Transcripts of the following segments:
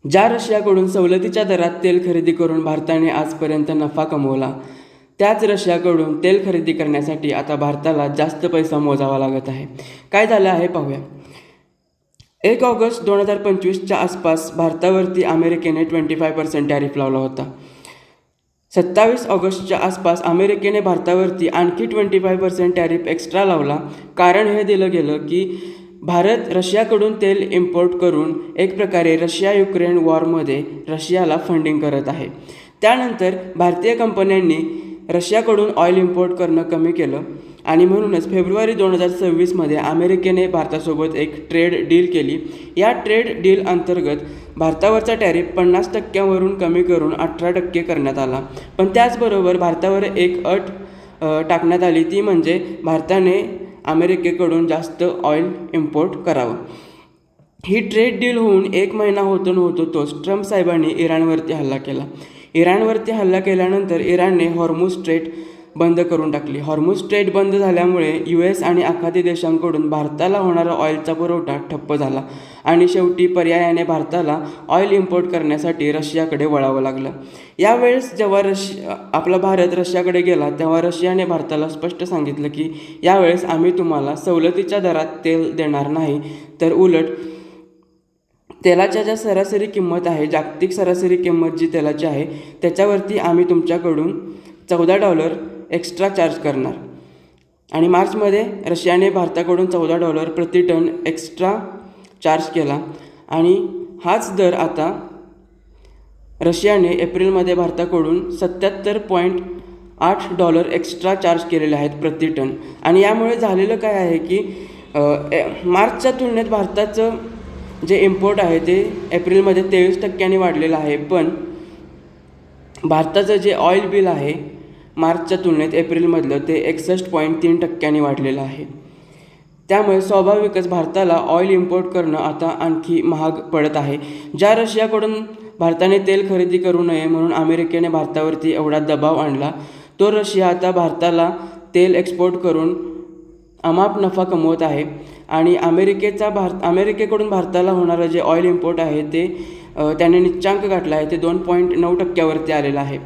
ज्या रशियाकडून सवलतीच्या दरात तेल खरेदी करून भारताने आजपर्यंत नफा कमवला, त्याच रशियाकडून तेल खरेदी करण्यासाठी आता भारताला जास्त पैसा मोजावा लागत आहे. काय झालं आहे पाहूया. 1 ऑगस्ट 2025च्या आसपास भारतावरती अमेरिकेने 25% टॅरिफ लावला होता. 27 ऑगस्टच्या आसपास अमेरिकेने भारतावरती आणखी 25% टॅरिफ एक्स्ट्रा लावला. कारण हे दिलं गेलं की भारत रशियाकडून तेल इम्पोर्ट करून एक प्रकारे रशिया युक्रेन वॉरमध्ये रशियाला फंडिंग करत आहे. त्यानंतर भारतीय कंपन्यांनी रशियाकडून ऑइल इम्पोर्ट करणं कमी केलं आणि म्हणूनच फेब्रुवारी 2026मध्ये अमेरिकेने भारतासोबत एक ट्रेड डील केली. या ट्रेड डील अंतर्गत भारतावरचा टॅरिफ 50%वरून कमी करून 18% करण्यात आला. पण त्याचबरोबर भारतावर एक अट टाकण्यात आली, ती म्हणजे भारताने अमेरिकेकडून जास्त ऑइल इम्पोर्ट करावं. ही ट्रेड डील होऊन 1 महिना होतोच ट्रम्प साहेबांनी इराणवरती हल्ला केला. इराणवरती हल्ला केल्यानंतर इराणने हॉर्मुझ स्ट्रेट बंद करून टाकली. हॉर्मुझ स्ट्रेट बंद झाल्यामुळे US आणि आखाती देशांकडून भारताला होणारा ऑइलचा पुरवठा ठप्प झाला आणि शेवटी पर्यायाने भारताला ऑइल इम्पोर्ट करण्यासाठी रशियाकडे वळावं लागलं. यावेळेस जेव्हा आपला भारत रशियाकडे गेला तेव्हा रशियाने भारताला स्पष्ट सांगितलं की यावेळेस आम्ही तुम्हाला सवलतीच्या दरात तेल देणार नाही, तर उलट तेलाच्या ज्या सरासरी किंमत आहे, जागतिक सरासरी किंमत जी तेलाची आहे, त्याच्यावरती आम्ही तुमच्याकडून $14 एक्स्ट्रा चार्ज करणार. आणि मार्चमध्ये रशियाने भारताकडून $14 प्रति टन एक्स्ट्रा चार्ज केला आणि हाच दर आता रशियाने एप्रिलमध्ये भारताकडून $77.8 एक्स्ट्रा चार्ज केलेले आहेत प्रति टन. आणि यामुळे झालेलं काय आहे की मार्चच्या तुलनेत भारताचं जे इम्पोर्ट आहे ते एप्रिलमध्ये 23% वाढलेलं आहे. पण भारताचं जे ऑइल बिल आहे मार्चच्या तुलनेत एप्रिलमधलं ते 61.3% वाढलेलं आहे. त्यामुळे स्वाभाविकच भारताला ऑइल इम्पोर्ट करणं आता आणखी महाग पडत आहे. ज्या रशियाकडून भारताने तेल खरेदी करू नये म्हणून अमेरिकेने भारतावरती एवढा दबाव आणला, तो रशिया आता भारताला तेल एक्सपोर्ट करून अमाप नफा कमवत आहे. आणि अमेरिकेकडून भारताला होणारं जे ऑइल इम्पोर्ट आहे ते त्याने निच्चांक गाठला आहे, ते 2.9%वरती आलेलं आहे.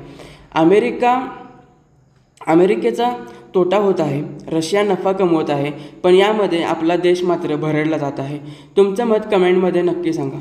अमेरिकेचा तोटा होत आहे, रशिया नफा कमवत आहे, पण यामध्ये आपला देश मात्र भरडला जात आहे. तुमचं मत कमेंटमध्ये नक्की सांगा.